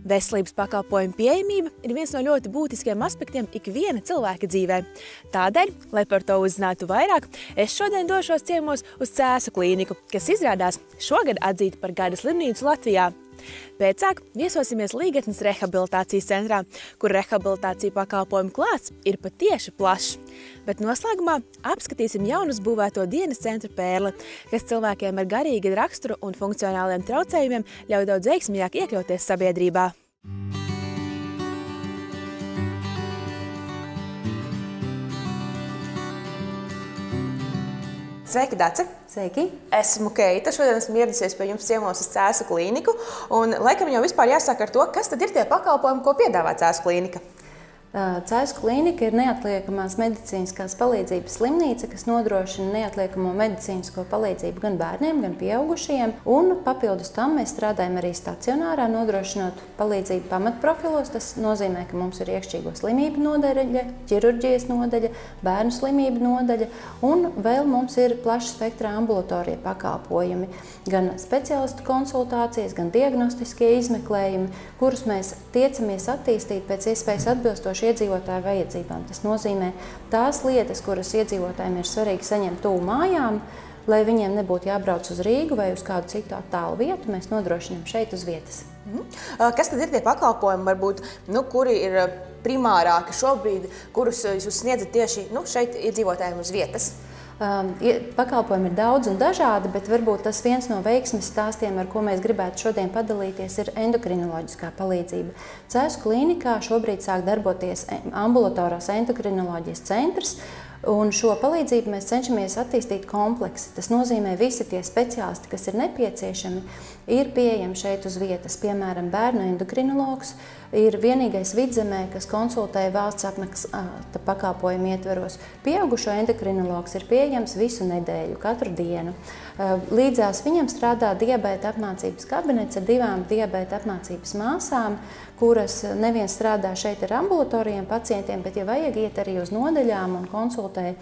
Veselības pakalpojumu pieejamība ir viens no ļoti būtiskiem aspektiem ikviena cilvēka dzīvē. Tādēļ, lai par to uzzinātu vairāk, es šodien došos ciemos uz Cēsu klīniku, kas izrādās šogad atzīta par gada slimnīcu Latvijā. Pēcāk viesosimies Līgatnes rehabilitācijas centrā, kur rehabilitācija pakalpojumu klāsts ir patieši plašs. Bet noslēgumā apskatīsim jaunuzbūvēto dienas centru Pērle, kas cilvēkiem ar garīga rakstura un funkcionāliem traucējumiem ļauj daudz veiksmīgāk iekļauties sabiedrībā. Sveiki, Dace! Sveiki! Esmu Keita. Šodien esmu ieradusies pie jums ciemos uz Cēsu klīniku. Un laikam jau vispār jāsāk ar to, kas tad ir tie pakalpojumi, ko piedāvā Cēsu klīnika. Cēsu klīnika ir neatliekamās medicīniskās palīdzības slimnīca, kas nodrošina neatliekamo medicīnisko palīdzību gan bērniem, gan pieaugušajiem. Un papildus tam mēs strādājam arī stacionārā, nodrošinot palīdzību pamatprofilos. Tas nozīmē, ka mums ir iekšķīgo slimību nodaļa, ķirurģijas nodaļa, bērnu slimību nodaļa, un vēl mums ir plaša spektra ambulatorie pakalpojumi, gan speciālistu konsultācijas, gan diagnostiskie izmeklējumi, kurus mēs tiecamies attīstīt pēc iespējas atbilstoši iedzīvotāju vajadzībām. Tas nozīmē tās lietas, kuras iedzīvotājiem ir svarīgi saņemt tuvu mājām, lai viņiem nebūtu jābrauc uz Rīgu vai uz kādu citu tālu vietu, mēs nodrošinām šeit uz vietas. Kas tad ir tie pakalpojumi, varbūt, kuri ir primārāki šobrīd, kurus jūs sniedzat tieši šeit iedzīvotājiem uz vietas? Pakalpojumi ir daudz un dažādi, bet varbūt tas viens no veiksmes stāstiem, ar ko mēs gribētu šodien padalīties, ir endokrinoloģiskā palīdzība. Cēsu klīnikā šobrīd sāk darboties ambulatorās endokrinoloģijas centrs, un šo palīdzību mēs cenšamies attīstīt kompleksi. Tas nozīmē, visi tie speciālisti, kas ir nepieciešami, ir pieejami šeit uz vietas. Piemēram, bērnu endokrinologs ir vienīgais Vidzemē, kas konsultē valsts apmaksāta pakalpojumu ietveros. Pieaugušo endokrinologs ir pieejams visu nedēļu, katru dienu. Līdzās viņam strādā diabēta apmācības kabinets ar 2 diabēta apmācības māsām, kuras nevien strādā šeit ar ambulatorijiem pacientiem, bet, ja vajag, iet arī uz nodaļām un konsultē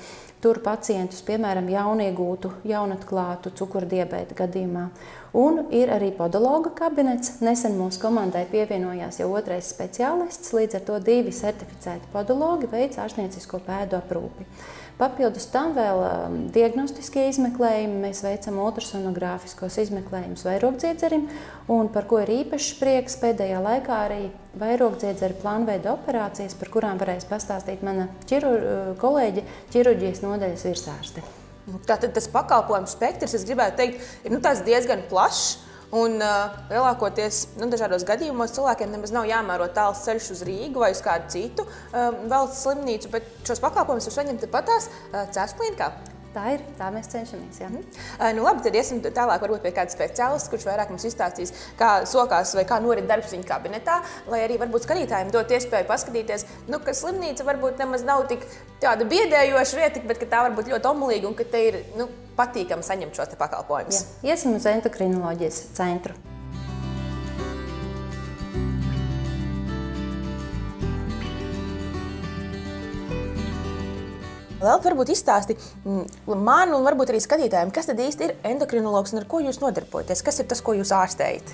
tur pacientus, piemēram, jauniegūtu, jaunatklātu cukura-diabēta gadījumā. Un ir arī podologa kabinets. Nesen mūsu komandai pievienojās jau 2. speciālists, līdz ar to 2 certificēti podologi veic ārstniecisko pēdu aprūpi. Papildus tam vēl diagnostiskie izmeklējumi. Mēs veicam ultrasonogrāfiskos izmeklējumus vairogdziedzerim, un par ko ir īpašs prieks pēdējā laikā arī vairogdziedzera plānveida operācijas, par kurām varēs pastāstīt mana kolēģe, ķirurģijas nodaļas virsārste. Tātad tas pakalpojumu spektrs, es gribētu teikt, ir diezgan plašs. Un lielākoties dažādos gadījumos cilvēkiem nemaz nav jāmēro tāls ceļš uz Rīgu vai uz kādu citu valsts slimnīcu, bet šos pakalpojumus var saņemt patās Cēsu klīnikā. Tā ir, tā mēs cenšamies, jā. Labi, tad iesim tālāk varbūt pie kāda speciālista, kurš vairāk mums izstāstīs, kā sokās vai kā norit darbs viņa kabinetā, lai arī varbūt skatītājiem dot iespēju paskatīties, ka slimnīca varbūt nemaz nav tik tāda biedējoša vieta, bet ka tā var būt ļoti omulīga un ka te ir patīkami saņemt šos te pakalpojumus. Jā, iesim uz endokrinoloģijas centru. Vēl varbūt izstāsti man un varbūt arī skatītājiem, kas tad īsti ir endokrinologs un ar ko jūs nodarbojaties? Kas ir tas, ko jūs ārstējat?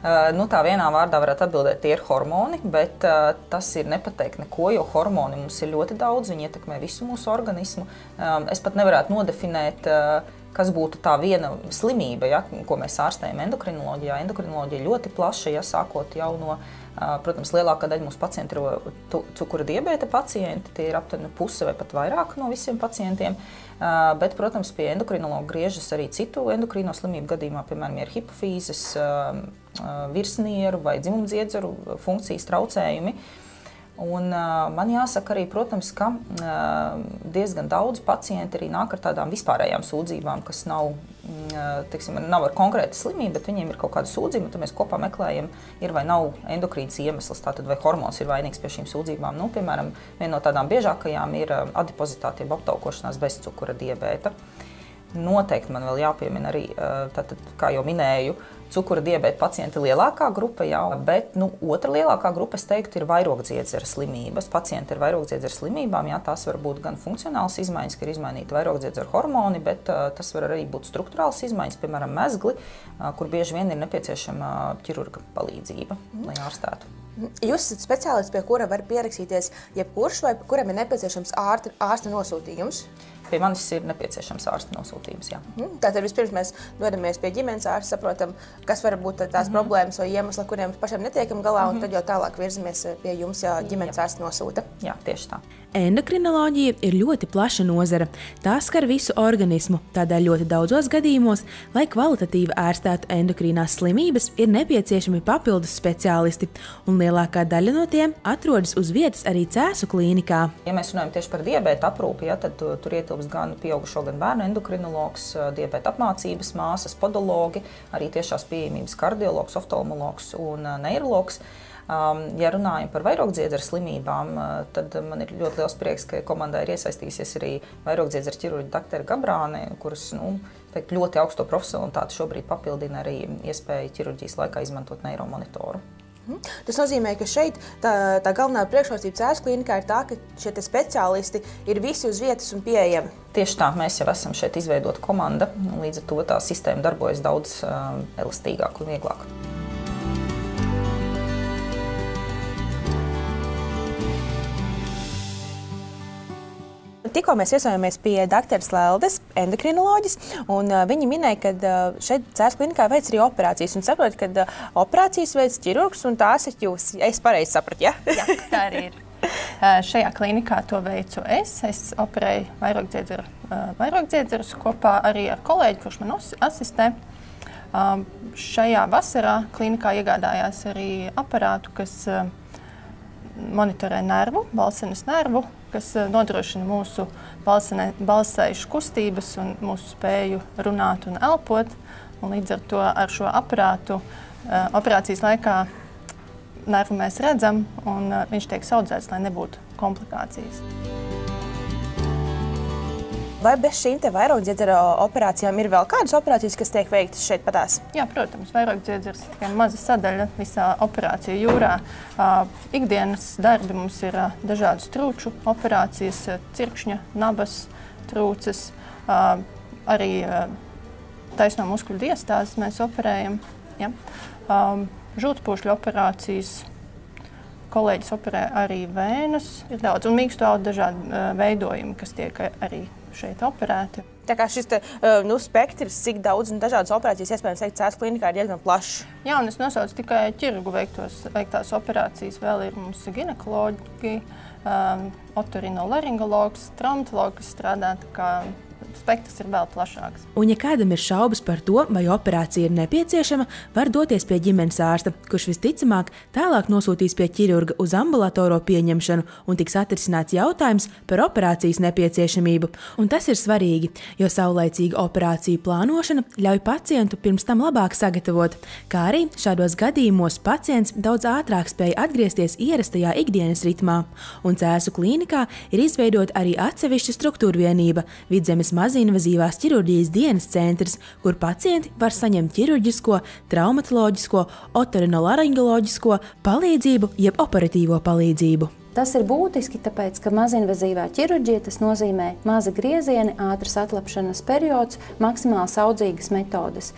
Tā vienā vārdā varētu atbildēt, tie ir hormoni, bet tas ir nepateikt neko, jo hormoni mums ir ļoti daudz, viņi ietekmē visu mūsu organismu. Es pat nevarētu nodefinēt, kas būtu tā viena slimība, ko mēs ārstējam endokrinoloģijā. Endokrinoloģija ļoti plaša, sākot jau no, protams, lielākā daļa mūsu pacienti ir cukura diabēta pacienti, tie ir aptuveni puse vai pat vairāk no visiem pacientiem. Bet, protams, pie endokrinologa griežas arī citu endokrīno slimību gadījumā, piemēram, ir hipofīzes, virsnieru vai dzimumdziedzaru funkcijas traucējumi. Un man jāsaka arī, protams, ka diezgan daudz pacienti arī nāk ar tādām vispārējām sūdzībām, kas nav ar konkrēta slimība, bet viņiem ir kaut kāda sūdzība, un tad mēs kopā meklējam, ir vai nav endokrīns iemesls, tātad vai hormons ir vainīgs pie šīm sūdzībām. Piemēram, viena no tādām biežākajām ir adipozitāte, jeb aptaukošanās bez cukura diabēta. Noteikti man vēl jāpiemina arī, tātad, kā jau minēju, cukura diabēta pacienti ir lielākā grupa, jā, bet otra lielākā grupa, es teiktu, ir vairogdziedzera slimības. Pacienti ar vairogdziedzera slimībām, jā, tās var būt gan funkcionāls izmaiņas, ka ir izmainīti vairogdziedzera hormoni, bet tas var arī būt struktūrāls izmaiņas, piemēram, mezgli, kur bieži vien ir nepieciešama ķirurga palīdzība, lai ārstētu. Jūs esat speciālists, pie kura var pierakstīties jebkurš, vai kuram ir nepieciešams ārsta nosūtījums? Pie manis ir nepieciešams ārsta nosūtījums, jā. Tātad vispirms mēs dodamies pie ģimenes ārsta, saprotam, kas var būt tās problēmas vai iemesli, kuriem pašiem netiekam galā, un tad jau tālāk virzamies pie jums, ja ģimenes ārsta nosūta. Jā, tieši tā. Endokrinoloģija ir ļoti plaša nozara. Tā skar visu organismu, tādēļ ļoti daudzos gadījumos, lai kvalitatīvi ārstētu endokrīnās slimības, ir nepieciešami papildus speciālisti, un lielākā daļa no tiem atrodas uz vietas arī Cēsu klīnikā. Ja mēs runājam tieši par diabēta aprūpi, ja, tad tur ietilpst gan pieaugušo, gan bērnu endokrinologs, diabēta apmācības māsas, podologi, arī tiešās pieejamības kardiologs, oftalmologs un neirologs. Ja runājam par vairogdziedzera slimībām, tad man ir ļoti liels prieks, ka komandā ir iesaistījusies arī vairogdziedzera ķirurģa doktora Gabrāne, kuras ļoti augsto profesionalitāti šobrīd papildina arī iespēju ķirurģijas laikā izmantot neiromonitoru. Tas nozīmē, ka šeit tā galvenā priekšrocība Cēsu klīnikā ir tā, ka šie speciālisti ir visi uz vietas un pieejami. Tieši tā, mēs jau esam šeit izveidota komanda, līdz ar to tā sistēma darbojas daudz elastīgāk un vieglāk. Tikko mēs viesojāmies pie doktoras Leldes, endokrinoloģis, un viņi minēja, ka šeit Cēsu klīnikā veic arī operācijas. Un saprot, ka operācijas veic ķirurgs, un tās ir jūs. Es pareizi sapratu, ja? Jā, tā arī ir. Šajā klīnikā to veicu es. Es operēju vairogdziedzerus kopā arī ar kolēģi, kurš man asistē. Šajā vasarā klīnikā iegādājās arī aparātu, kas monitorē nervu, balsenes nervu, kas nodrošina mūsu balsējušu kustības un mūsu spēju runāt un elpot. Un līdz ar to ar šo aparātu operācijas laikā nervu mēs redzam, un viņš tiek audzēts, lai nebūtu komplikācijas. Vai bez šīm vairogdziedzera operācijām ir vēl kādas operācijas, kas tiek veiktas šeit patās? Jā, protams, vairogdziedzers ir tikai maza sadaļa visā operāciju jūrā. Ikdienas darbi mums ir dažādas trūču operācijas, cirkšņa, nabas trūces, arī taisno muskuļu diastāzes mēs operējam. Ja? Žultspūšļu operācijas, kolēģis operē arī vēnas, ir daudz, un mīkstu audu dažādi veidojumi, kas tiek arī šeit operēti. Tā kā šis spektrs, cik daudz un dažādas operācijas iespējams veikt Cēsu klīnikā, ir diezgan plašs. Jā, un es nosaucu tikai ķirurgu veiktās operācijas. Vēl ir mums ginekoloģi, otorinolaringologs, traumatologs, kas strādā, tā kā spektrs ir vēl plašāks. Un, ja kādam ir šaubas par to, vai operācija ir nepieciešama, var doties pie ģimenes ārsta, kurš visticamāk tālāk nosūtīs pie ķirurga uz ambulatoro pieņemšanu un tiks atrisināts jautājums par operācijas nepieciešamību. Un tas ir svarīgi, jo saulaicīga operāciju plānošana ļauj pacientu pirms tam labāk sagatavot, kā arī šādos gadījumos pacients daudz ātrāk spēj atgriezties ierastajā ikdienas ritmā. Un Cēsu klīnikā ir izveidota arī atsevišķa struktūrvienība Vidzemes mazinvazīvās ķirurģijas dienas centrs, kur pacienti var saņemt ķirurģisko, traumatoloģisko, otorinolaringoloģisko palīdzību jeb operatīvo palīdzību. Tas ir būtiski, tāpēc, ka mazinvazīvā ķirurģija tas nozīmē mazi griezieni, ātras atlapšanas periods, maksimāli saudzīgas metodes.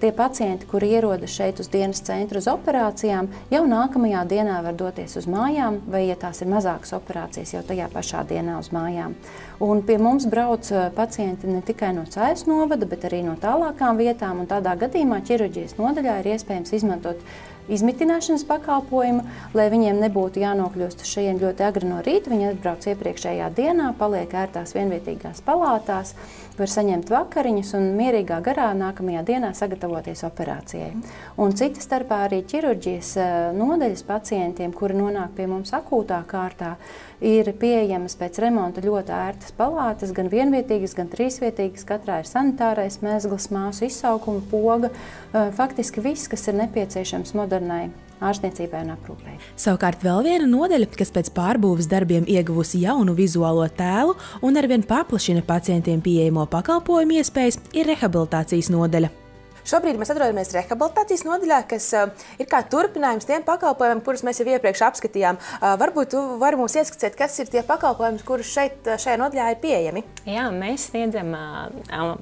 Tie pacienti, kuri ierodas šeit uz dienas centru uz operācijām, jau nākamajā dienā var doties uz mājām, vai, ja tās ir mazākas operācijas, jau tajā pašā dienā uz mājām. Un pie mums brauc pacienti ne tikai no Cēsu novada, bet arī no tālākām vietām, un tādā gadījumā ķirurģijas nodaļā ir iespējams izmantot izmitināšanas pakalpojumu, lai viņiem nebūtu jānokļūst uz šejien ļoti agri no rīta. Viņi atbrauc iepriekšējā dienā, paliek ērtās vienvietīgās palātās, var saņemt vakariņas un mierīgā garā nākamajā dienā sagatavoties operācijai. Un cita starpā arī ķirurģijas nodaļas pacientiem, kuri nonāk pie mums akūtā kārtā, ir pieejamas pēc remonta ļoti ērtas palātas, gan vienvietīgas, gan trīsvietīgas. Katrā ir sanitārais mezgls, māsu izsaukuma poga. Faktiski viss, kas ir nepieciešams modernai ārstniecībai un aprūpei. Savukārt vēl viena nodaļa, kas pēc pārbūves darbiem ieguvusi jaunu vizuālo tēlu un arvien paplašina pacientiem pieejamo pakalpojumu iespējas, ir rehabilitācijas nodaļa. Šobrīd mēs atrodamies rehabilitācijas nodaļā, kas ir kā turpinājums tiem pakalpojumiem, kurus mēs jau iepriekš apskatījām. Varbūt tu vari mums ieskicēt, kas ir tie pakalpojumi, kurus šajā nodaļā ir pieejami? Jā, mēs sniedzam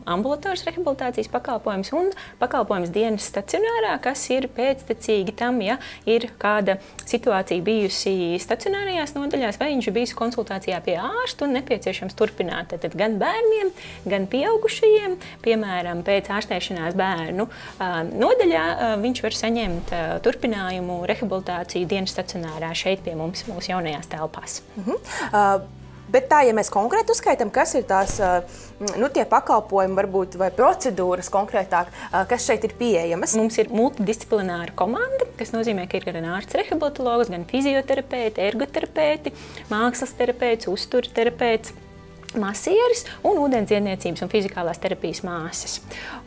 ambulatoras rehabilitācijas pakalpojumus un pakalpojumus dienas stacionārā, kas ir pēctecīgi tam, ja ir kāda situācija bijusi stacionārajās nodaļās, vai viņš ir bijis konsultācijā pie ārsta un nepieciešams turpināt. Tad gan bērniem, gan pieaugušajiem, piemēram, pēc ārstēšanās bērnu nodaļā viņš var saņemt turpinājumu rehabilitāciju dienas stacionārā šeit pie mums, mūsu jaunajās telpās. Bet tā, ja mēs konkrēti uzskaitam, kas ir tās tie pakalpojumi varbūt, vai procedūras konkrētāk, kas šeit ir pieejamas? Mums ir multidisciplināra komanda, kas nozīmē, ka ir gan ārsts rehabilitologs, gan fizioterapeiti, ergoterapeiti, mākslas terapeits, uzturterapeits, masieris un ūdensdziedniecības un fizikālās terapijas māsas.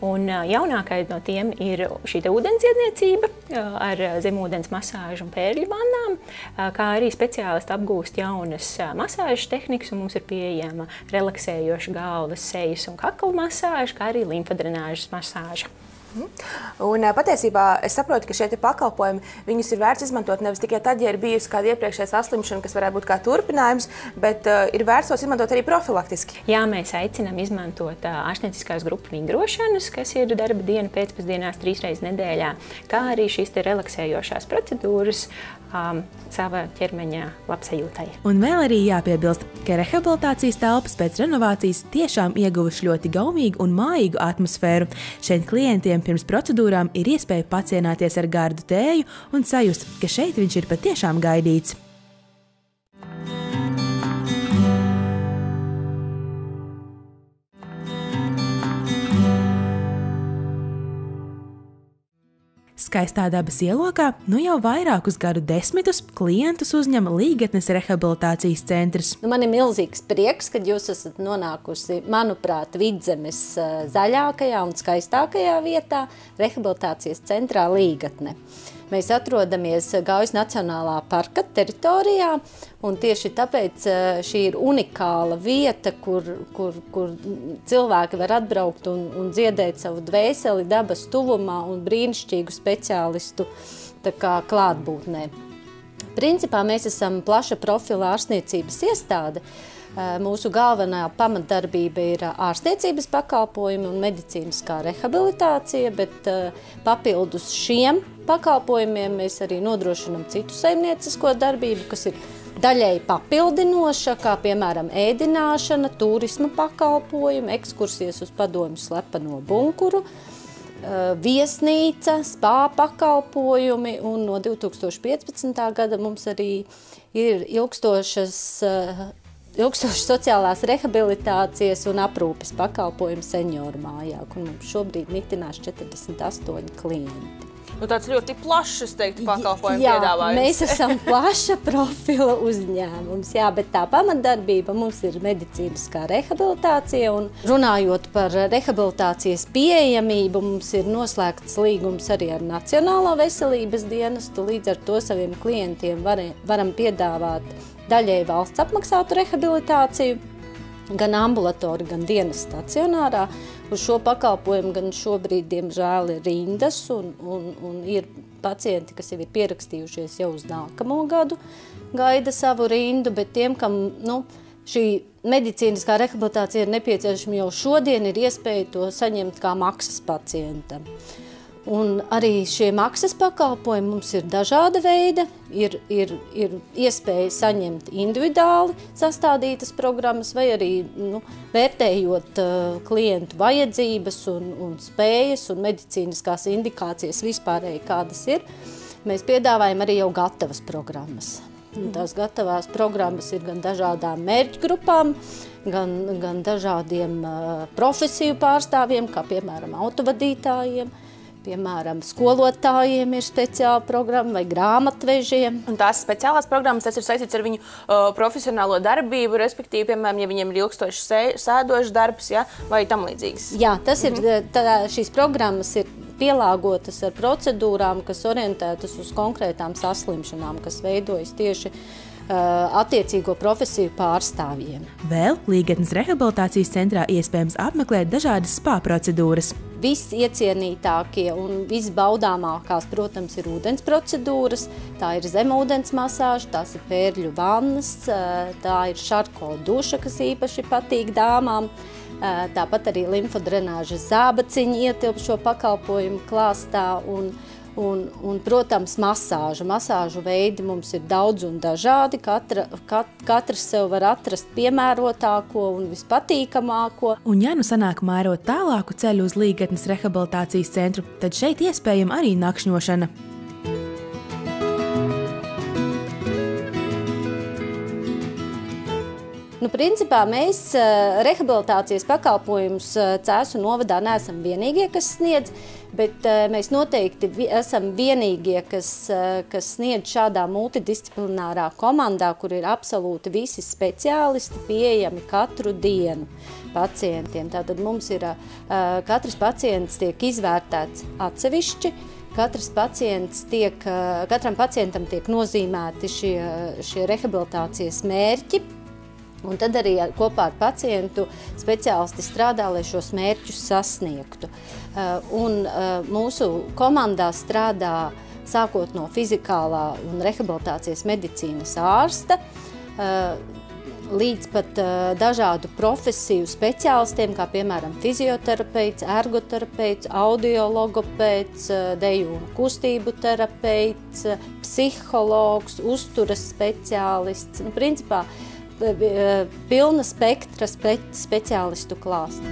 Un jaunākais no tiem ir šī ūdensdziedniecība ar zemūdens masāžu un pērļu vannām, kā arī speciālisti apgūst jaunas masāžas tehnikas, un mums ir pieejama relaksējoša galvas, sejas un kakla masāža, kā arī limfadrenāžas masāža. Un patiesībā es saprotu, ka šie pakalpojumi viņus ir vērts izmantot nevis tikai tad, ja ir bijusi kāda iepriekšējā saslimšana, kas varētu būt kā turpinājums, bet ir vērts tos izmantot arī profilaktiski. Jā, mēs aicinām izmantot ārstnieciskās grupu vingrošanas, kas ir darba diena pēcpusdienās 3 reizes nedēļā, kā arī šīs relaksējošās procedūras sava ķermeņa labsajūtai. Un vēl arī jāpiebilst, ka rehabilitācijas telpas pēc renovācijas tiešām ieguvuši ļoti gaumīgu un mājīgu atmosfēru. Šeit klientiem pirms procedūrām ir iespēja pacienāties ar gardu tēju un sajust, ka šeit viņš ir patiešām gaidīts. Skaistā dabas ielokā jau vairākus gadu desmitus klientus uzņem Līgatnes rehabilitācijas centrs. Man ir milzīgs prieks, ka jūs esat nonākusi, manuprāt, Vidzemes zaļākajā un skaistākajā vietā rehabilitācijas centrā Līgatne. Mēs atrodamies Gaujas Nacionālā parka teritorijā, un tieši tāpēc šī ir unikāla vieta, kur cilvēki var atbraukt un dziedēt savu dvēseli dabas tuvumā un brīnišķīgu speciālistu klātbūtnē. Principā mēs esam plaša profila ārstniecības iestāde. Mūsu galvenā pamatdarbība ir ārstniecības pakalpojumi un medicīniskā rehabilitācija, bet papildus šiem pakalpojumiem mēs arī nodrošinām citu saimniecisko darbību, kas ir daļēji papildinoša, kā piemēram ēdināšana, turisma pakalpojumi, ekskursijas uz Padomju slepeno bunkuru, viesnīca, spā pakalpojumi, un no 2015. gada mums arī ir ilgstošas sociālās rehabilitācijas un aprūpes pakalpojumi senioru mājā, kur mums šobrīd mitinās 48 klienti. Tāds ļoti plašs, es teiktu, pakalpojumu piedāvājums. Jā, mēs esam plaša profila uzņēmums, bet tā pamatdarbība mums ir medicīniskā rehabilitācija, un runājot par rehabilitācijas pieejamību, mums ir noslēgts līgums arī ar Nacionālo veselības dienestu, līdz ar to saviem klientiem varam piedāvāt daļēji valsts apmaksātu rehabilitāciju, gan ambulatori, gan dienas stacionārā. Uz šo pakalpojumu gan šobrīd, diemžēl, ir rindas un ir pacienti, kas jau ir pierakstījušies jau uz nākamo gadu, gaida savu rindu, bet tiem, kam šī medicīniskā rehabilitācija ir nepieciešama jau šodien, ir iespēja to saņemt kā maksas pacientam. Un arī šie maksas pakalpojumi mums ir dažāda veida, ir iespēja saņemt individuāli sastādītas programmas vai arī vērtējot klientu vajadzības un spējas un medicīniskās indikācijas vispārēji, kādas ir. Mēs piedāvājam arī jau gatavas programmas. Tās gatavās programmas ir gan dažādām mērķgrupām, gan dažādiem profesiju pārstāvjiem, kā piemēram autovadītājiem. Piemēram, skolotājiem ir speciāla programma vai grāmatvežiem. Un tās speciālās programmas, tas ir saistīts ar viņu profesionālo darbību, respektīvi, piemēram, ja viņiem ir ilgstošs sēdošs darbs, vai tam līdzīgs? Jā, tas ir, šīs programmas ir pielāgotas ar procedūrām, kas orientētas uz konkrētām saslimšanām, kas veidojas tieši attiecīgo profesiju pārstāvjiem. Vēl Līgatnes rehabilitācijas centrā iespējams apmeklēt dažādas spa procedūras. Visiecienītākie un visbaudāmākās, protams, ir ūdens procedūras. Tā ir zemūdens masāža, tās ir pērļu vannas, tā ir šarko duša, kas īpaši patīk dāmām. Tāpat arī limfodrenāžas zābaciņi ietilp šo pakalpojumu klāstā un, protams, masāža. Masāžu veidi mums ir daudz un dažādi. Katrs sev var atrast piemērotāko un vispatīkamāko. Un ja nu sanāk mērot tālāku ceļu uz Līgatnes rehabilitācijas centru, tad šeit iespējama arī nakšņošana. Principā mēs rehabilitācijas pakalpojumus Cēsu novadā neesam vienīgie, kas sniedz, bet mēs noteikti esam vienīgie, kas sniedz šādā multidisciplinārā komandā, kur ir absolūti visi speciālisti pieejami katru dienu pacientiem. Tātad mums ir, katrs pacients tiek izvērtēts atsevišķi, katram pacientam tiek nozīmēti šie rehabilitācijas mērķi. Un tad arī kopā ar pacientu speciālisti strādā, lai šos mērķus sasniegtu. Mūsu komandā strādā sākot no fizikālā un rehabilitācijas medicīnas ārsta, līdz pat dažādu profesiju speciālistiem, kā piemēram fizioterapeits, ergoterapeits, audiologopēts, deju un kustību terapeits, psihologs, uzturas speciālists. Principā pilna spektra speciālistu klāsta.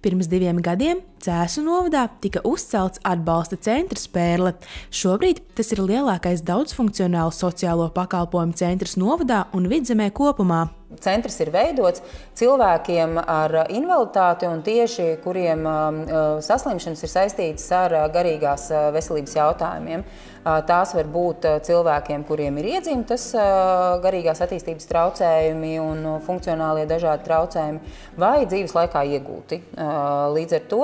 Pirms 2 gadiem Cēsu novadā tika uzcelts atbalsta centrs Pērle. Šobrīd tas ir lielākais daudzfunkcionāls sociālo pakalpojumu centrs novadā un Vidzemē kopumā. Centrs ir veidots cilvēkiem ar invaliditāti un tieši kuriem saslimšanas ir saistītas ar garīgās veselības jautājumiem. Tās var būt cilvēkiem, kuriem ir iedzimtas garīgās attīstības traucējumi un funkcionālie dažādi traucējumi, vai dzīves laikā iegūti. Līdz ar to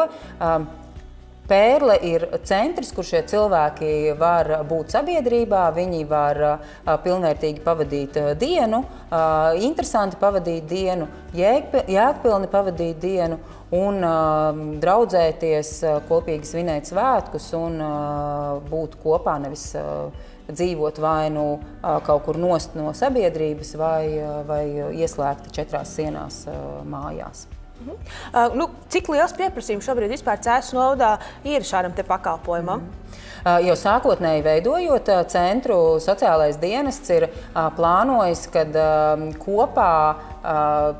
Pērle ir centrs, kur šie cilvēki var būt sabiedrībā, viņi var pilnvērtīgi pavadīt dienu, interesanti pavadīt dienu, jēgpilni pavadīt dienu un draudzēties, kopīgi svinēt svētkus un būt kopā, nevis dzīvot vai nu kaut kur nost no sabiedrības vai ieslēgti 4 sienās mājās. Cik liels pieprasījums šobrīd vispār Cēsu novadā ir šādam te pakalpojumam? Jau sākotnēji veidojot centru, sociālais dienests ir plānojis, kad kopā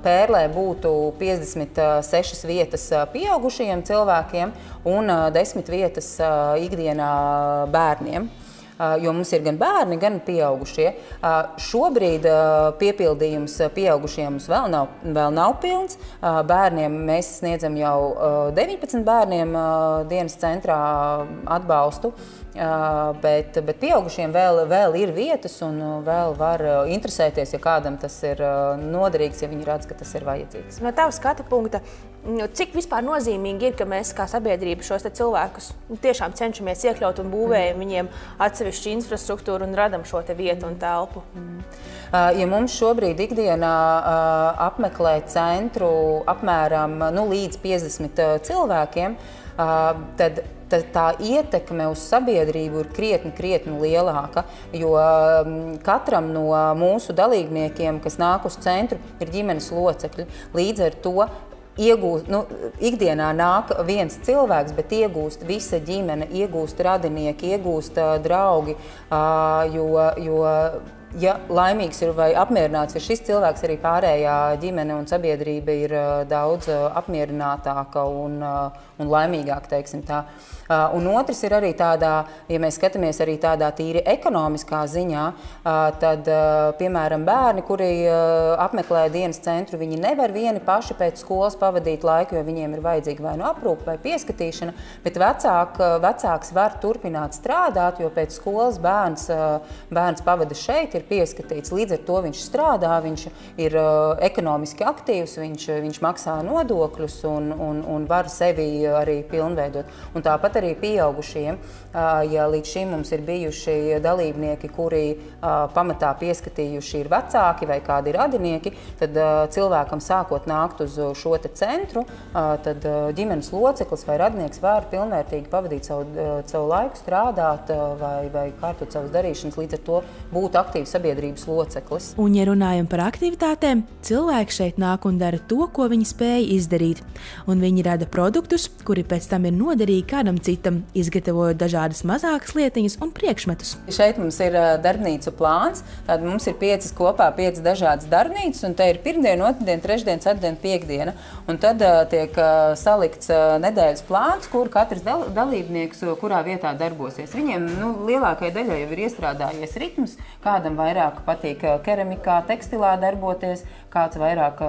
Pērlē būtu 56 vietas pieaugušajiem cilvēkiem un 10 vietas ikdienā bērniem. Jo mums ir gan bērni, gan pieaugušie. Šobrīd piepildījums pieaugušiem mums vēl nav pilns. Bērniem mēs sniedzam jau 19 bērniem dienas centrā atbalstu, bet pieaugušiem vēl ir vietas un vēl var interesēties, ja kādam tas ir noderīgs, ja viņi redz, ka tas ir vajadzīgs. No tava skatu punkta, cik vispār nozīmīgi ir, ka mēs kā sabiedrība šos cilvēkus tiešām cenšamies iekļaut un būvējam viņiem atsevišķu infrastruktūru un radam šo vietu un telpu? Ja mums šobrīd ikdienā apmeklē centru apmēram līdz 50 cilvēkiem, tad tā ietekme uz sabiedrību ir krietni lielāka, jo katram no mūsu dalībniekiem, kas nāk uz centru, ir ģimenes locekļi. Līdz ar to ikdienā nāk viens cilvēks, bet iegūst visa ģimene, iegūst radinieki, iegūst draugi, jo ja laimīgs ir vai apmierināts ir šis cilvēks, arī pārējā ģimene un sabiedrība ir daudz apmierinātāka un laimīgāka, teiksim tā. Un otrs ir arī tādā, ja mēs skatāmies arī tādā tīri ekonomiskā ziņā, tad, piemēram, bērni, kuri apmeklē dienas centru, viņi nevar vieni paši pēc skolas pavadīt laiku, jo viņiem ir vajadzīga vai nu aprūpe vai pieskatīšana, bet vecāks var turpināt strādāt, jo pēc skolas bērns pavada šeit, ir pieskatīts. Līdz ar to viņš strādā, viņš ir ekonomiski aktīvs, viņš maksā nodokļus un var sevi arī pilnveidot. Un tāpat arī pieaugušiem, ja līdz šim mums ir bijuši dalībnieki, kuri pamatā pieskatījuši ir vecāki vai kādi radinieki, tad cilvēkam sākot nākt uz šo te centru, tad ģimenes loceklis vai radnieks var pilnvērtīgi pavadīt savu laiku, strādāt vai kārtot savas darīšanas, līdz ar to būt aktīvs sabiedrības loceklis. Un, ja runājam par aktivitātēm, cilvēki šeit nāk un dara to, ko viņi spēja izdarīt. Un viņi rada produktus, kuri pēc tam ir noderīgi kādam citam, izgatavojot dažādas mazākas lietiņas un priekšmetus. Šeit mums ir darbnīcu plāns, tad mums ir 5 dažādas darbnīcas, un te ir pirmdiena, otrdiena, trešdiena, ceturtdiena, piekdiena. Un tad tiek salikts nedēļas plāns, kur katrs dalībnieks kurā vietā darbosies. Viņiem lielākai daļai jau ir iestrādājies ritms, kādam vairāk patīk keramikā, tekstilā darboties, kāds vairāk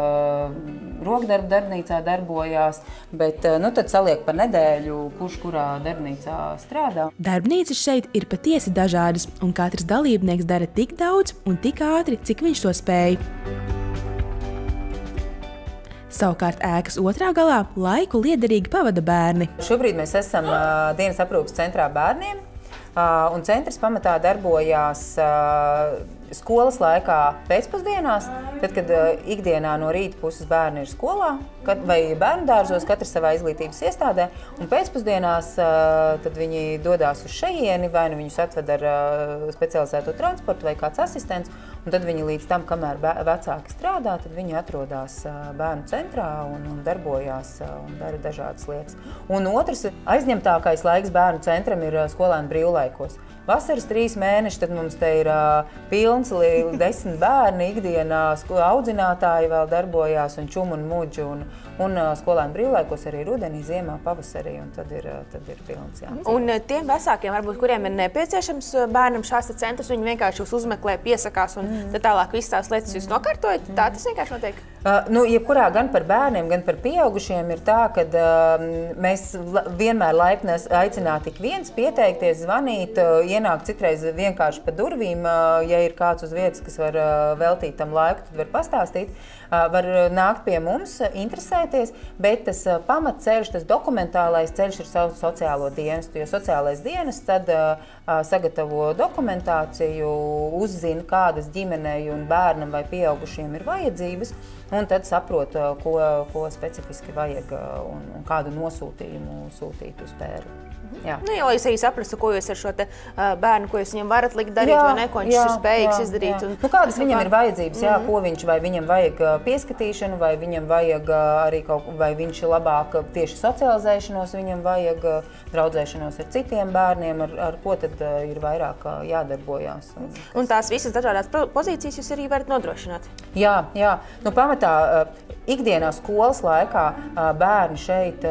rokdarbu darbnīcā darbojās, bet tad saliek par nedēļu, kurš kurā darbnīcā strādā. Darbnīcas šeit ir patiesi dažādas, un katrs dalībnieks dara tik daudz un tik ātri, cik viņš to spēj. Savukārt ēkas otrā galā laiku liederīgi pavada bērni. Šobrīd mēs esam dienas aprūpes centrā bērniem, un centrs pamatā darbojās skolas laikā pēcpusdienās, tad, kad ikdienā no rīta puses bērni ir skolā vai bērnu dārzos, katrs savā izglītības iestādē, un pēcpusdienās tad viņi dodās uz šejieni, vai nu viņus atved ar specializēto transportu vai kāds asistents, un tad viņi līdz tam, kamēr vecāki strādā, tad viņi atrodās bērnu centrā un darbojās un dara dažādas lietas. Un otrs aizņemtākais laiks bērnu centram ir skolēnu brīvlaikos. Vasaras 3 mēneši, tad mums te ir pilns 10 bērni, ikdienā audzinātāji vēl darbojās un čum un muģi un skolēnu brīvlaikos arī rudenī, ziemā, pavasarī, un tad ir pilns. Jā. Un tiem vecākiem, varbūt, kuriem ir nepieciešams bērnam šāds centrs, viņi vienkārši jūs uzmeklē, piesakās un tad tālāk visas tās lietas jūs nokārtojat? Tā tas vienkārši notiek? Jebkurā gan par bērniem, gan par pieaugušiem ir tā, ka mēs vienmēr laipni aicināti ik viens pieteikties, zvanīt, ienākt citreiz vienkārši pa durvīm, ja ir kāds uz vietas, kas var veltīt tam laiku, tad var pastāstīt. Var nākt pie mums, interesēties, bet tas pamatceļš, tas dokumentālais ceļš ir savu sociālo dienestu, jo sociālais dienests tad sagatavo dokumentāciju, uzzina, kādas ģimenei un bērnam vai pieaugušiem ir vajadzības, un tad saprot, ko specifiski vajag un kādu nosūtījumu sūtīt uz pēru. Jā. Lai jūs arī saprastu, ko jūs ar šo bērnu, ko jūs viņam varat likt darīt, vai ne, ko viņš ir spējīgs izdarīt. Kādas viņam ir vajadzības, ko vai viņam vajag pieskatīšanu, vai viņam vajag arī vai viņš labāk tieši socializēšanos, viņam vajag draudzēšanos ar citiem bērniem, ar ko tad ir vairāk jādarbojās. Un tās visas dažādās pozīcijas jūs arī varat nodrošināt? Jā. Pamatā ikdienā skolas laikā bērni šeit,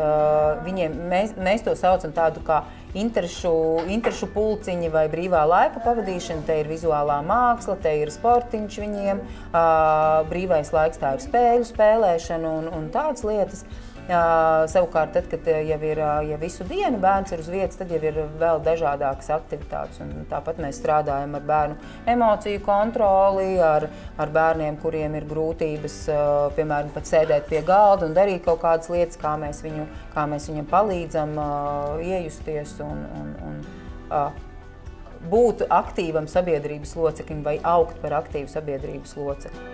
mēs to saucam tādu kā interešu pulciņi vai brīvā laika pavadīšana. Te ir vizuālā māksla, te ir sportiņš viņiem, brīvais laiks tā ir spēļu spēlēšana un tādas lietas. Savukārt, tad, kad jau visu dienu bērns ir uz vietas, tad jau ir vēl dažādākas aktivitātes. Un tāpat mēs strādājam ar bērnu emociju kontroli, ar bērniem, kuriem ir grūtības, piemēram, pat sēdēt pie galda un darīt kaut kādas lietas, kā mēs viņam palīdzam iejusties un būt aktīvam sabiedrības loceklim vai augt par aktīvu sabiedrības locekli.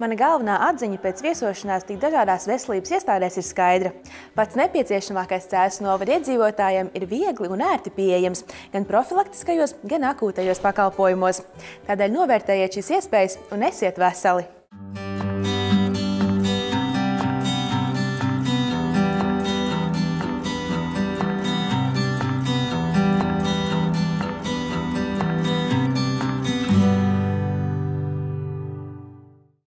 Mana galvenā atziņa pēc viesošanās tik dažādās veselības iestādēs ir skaidra. Pats nepieciešamākais Cēsu novada iedzīvotājiem ir viegli un ērti pieejams gan profilaktiskajos, gan akūtajos pakalpojumos. Tādēļ novērtējiet šīs iespējas un esiet veseli!